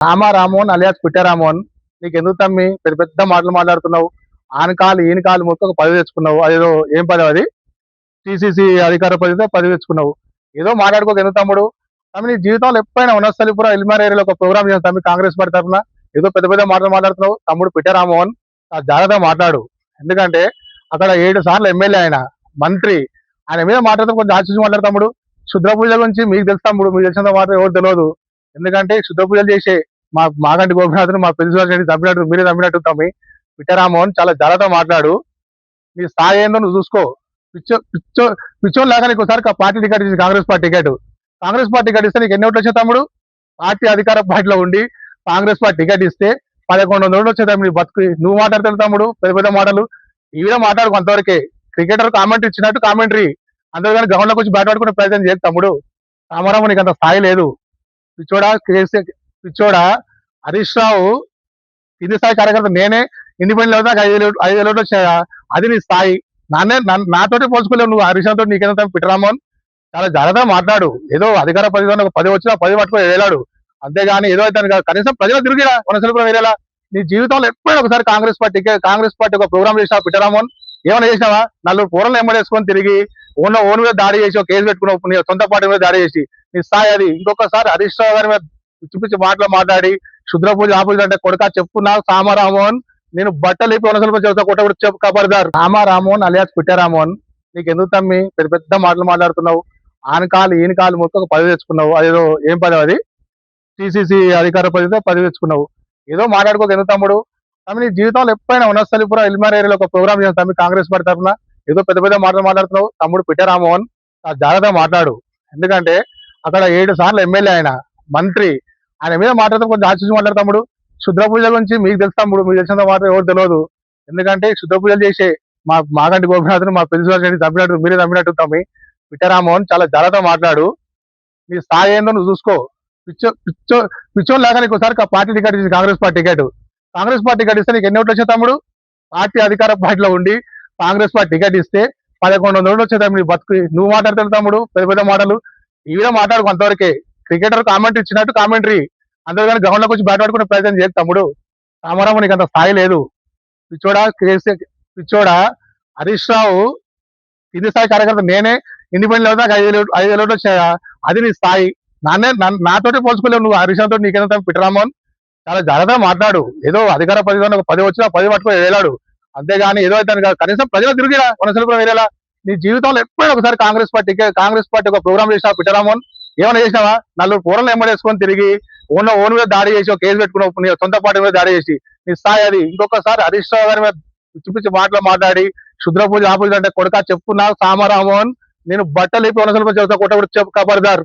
Ramohan alias పిట్టారామోహన్, నీకు ఎందుకు తమ్మి పెద్ద పెద్ద మాటలు మాట్లాడుతున్నావు? ఆనకాలు ఈనకాలు మొత్తం ఒక పదవి తెచ్చుకున్నావు. అదేదో ఏం పదవి అది? టీసీసీ అధికార పదవితో పదవి తెచ్చుకున్నావు. ఏదో మాట్లాడుకోక ఎందుకు తమ్ముడు? తమ్మి నీ జీవితంలో ఎప్పుడైనా వనస్థలిపుర ఎల్మార్ ఏరియాలో ఒక ప్రోగ్రామ్ చేసిన తమ్మి కాంగ్రెస్ పార్టీ తరఫున ఏదో పెద్ద పెద్ద మాటలు మాట్లాడుతున్నావు. తమ్ముడు పిట్టారామోహన్, జాగ్రత్తగా మాట్లాడు. ఎందుకంటే అక్కడ 7 సార్లు ఎమ్మెల్యే, ఆయన మంత్రి, ఆయన మీద మాట్లాడుతూ కొంచెం ఆలోచించి మాట్లాడు తమ్ముడు. శుద్ర పూజల గురించి మీకు తెలుసు తమ్ముడు, మీకు తెలిసినంత మాట ఎవరు తెలియదు. ఎందుకంటే శుద్ర పూజలు చేసే మాగంటి గోపినాథుని మా పెద్ద తమ్మినట్టు మీరే తమ్మినట్టు తమ్మి. పిట్టారామోహన్, చాలా జాగ్రత్తగా మాట్లాడు. నీ స్థాయి ఏందో నువ్వు చూసుకో. పిచ్చోన్ లాగా నీకు ఒకసారి పార్టీ టికెట్ ఇచ్చింది, Congress party ticket. Congress party ticket ఇస్తే నీకు ఎన్ని ఓట్లు వచ్చాయి తమ్ముడు? పార్టీ అధికార పార్టీలో ఉండి కాంగ్రెస్ పార్టీ టికెట్ ఇస్తే 1100 ఓట్లు వచ్చాయి తమ్ముడు. నీ బతుకు నువ్వు మాట్లాడతావు తమ్ముడు పెద్ద పెద్ద మాటలు. ఈ విధంగా మాట్లాడు కొంతవరకే. క్రికెటర్ కామెంటరీ ఇచ్చినట్టు కామెంటరీ, అందరూ కానీ గ్రౌండ్ లోకి వచ్చి బ్యాట్ పట్టుకునే ప్రయత్నం చేయదు తమ్ముడు. రామారావు, నీకు అంత స్థాయి లేదు. పిచ్చోడా హరీష్ రావు కింది స్థాయి కార్యకర్త, నేనే ఇండిపెండెంట్ అవుతా 5,000 ఓట్లు వచ్చాయా? అది నీ స్థాయి. నాతోటి పోల్చుకోలేవు నువ్వు. హరీష్ రావుతో నీకేంత? పిట్టారామోహన్, చాలా జాగ్రత్తగా మాట్లాడు. ఏదో అధికార పదవిలో ఒక 10 వచ్చినా 10 పట్టుకొని వేలాడు, అంతేగాని ఏదో అయితే కనీసం ప్రజలు తిరిగిరా వనసలిపురం వేరేలా. నీ జీవితంలో ఎప్పుడైనా ఒకసారి కాంగ్రెస్ పార్టీ ఒక ప్రోగ్రామ్ చేసినా పిట్టారామోహన్? ఏమైనా చేసినావా? 4 పూరలు ఎమ్మడేసుకొని తిరిగి ఓన్ మీద దాడి చేసి కేసు పెట్టుకున్నావు, నీ సొంత పార్టీ మీద దాడి చేసి. నీ స్థాయి అది. ఇంకొకసారి హరీష్ రావు గారి మీద పిచ్చి మాటలు మాట్లాడి శుద్ర పూజ ఆపూజ అంటే కొడుక చెప్పుకున్నా రామోహన్, నేను బట్టలు ఇప్పి వనసలిపురం చెబుతా కొట్టబడి చెప్పు కబర్దార్. రామోహన్ అలియాస్ పిట్టారామోహన్, నీకు ఎందుకు తమ్మి పెద్ద పెద్ద మాటలు మాట్లాడుతున్నావు? ఆనకాలు ఈనకాలు మొత్తం ఒక పదవి తెచ్చుకున్నావు. అదేదో ఏం పదవి అది? టీసీసీ అధికార పదవితో పదవి తెచ్చుకున్నావు. ఏదో మాట్లాడుకోక ఎందుకు తమ్ముడు? తమ్మి నీ జీవితంలో ఎప్పుడైనా వనస్థలిపుర ఎల్మార్ ఏరియాలో ఒక ప్రోగ్రామ్ చేసిన తమ్మి కాంగ్రెస్ పార్టీ తరఫున ఏదో పెద్ద పెద్ద మాటలు మాట్లాడుతున్నావు. తమ్ముడు పిట్టారామోహన్, జాగ్రత్తగా మాట్లాడు. ఎందుకంటే అక్కడ 7 సార్లు ఎమ్మెల్యే, ఆయన మంత్రి, ఆయన మీద మాట్లాడుతూ కొంచెం ఆలోచించి మాట్లాడు తమ్ముడు. శుద్ర పూజల గురించి మీకు తెలుసు తమ్ముడు, మీకు తెలిసినంత మాట ఎవరు తెలియదు. ఎందుకంటే శుద్ర పూజలు చేసే మాగంటి గోపినాథుని మా పెద్ద తమ్మినట్టు మీరే తమ్మినట్టు తమ్మి. పిట్టారామోహన్, చాలా జాగ్రత్తగా మాట్లాడు. నీ స్థాయి ఏందో నువ్వు చూసుకో. పిచ్చోన్ లాగా నీకు ఒకసారి పార్టీ టికెట్ ఇచ్చింది, Congress party ticket. Congress party ticket ఇస్తే నీకు ఎన్ని ఓట్లు వచ్చాయి తమ్ముడు? పార్టీ అధికార పార్టీలో ఉండి కాంగ్రెస్ పార్టీ టికెట్ ఇస్తే 1100 ఓట్లు వచ్చాయి తమ్ముడు. నీ బతుకు నువ్వు మాట్లాడతావు తమ్ముడు పెద్ద పెద్ద మాటలు. ఈ విధంగా మాట్లాడు కొంతవరకే. క్రికెటర్ కామెంటరీ ఇచ్చినట్టు కామెంటరీ, అందరూ కానీ గ్రౌండ్ లోకి వచ్చి బ్యాట్ పట్టుకునే ప్రయత్నం చేయదు తమ్ముడు. రామారావు, నీకు అంత స్థాయి లేదు. పిచ్చోడా హరీష్ రావు కింది స్థాయి కార్యకర్త, నేనే ఇండిపెండెంట్ అవుతా 5,000 ఓట్లు వచ్చాయా? అది నీ స్థాయి. నాతోటి పోల్చుకోలేవు నువ్వు. హరీష్ రావుతో నీకేంత? పిట్టారామోహన్, చాలా జాగ్రత్తగా మాట్లాడు. ఏదో అధికార పదవిలో ఒక 10 వచ్చినా 10 పట్టుకొని వేలాడు, అంతేగాని ఏదో అయితే కనీసం ప్రజలు తిరిగిరా వనసలిపురం వేరేలా. నీ జీవితంలో ఎప్పుడైనా ఒకసారి కాంగ్రెస్ పార్టీ ఒక ప్రోగ్రామ్ చేసినా పిట్టారామోహన్? ఏమైనా చేసినావా? 4 పూరలు ఎమ్మడేసుకొని తిరిగి ఓన్ మీద దాడి చేసి కేసు పెట్టుకున్నావు, నీ సొంత పార్టీ మీద దాడి చేసి. నీ స్థాయి అది. ఇంకొకసారి హరీష్ రావు గారి మీద పిచ్చి మాటలు మాట్లాడి శుద్ర పూజ ఆపూజ అంటే కొడుక చెప్పుకున్నా రామోహన్, నేను బట్టలు ఇప్పి వనసలిపురం చెబుతా కొట్టబడి చెప్పు కబర్దార్.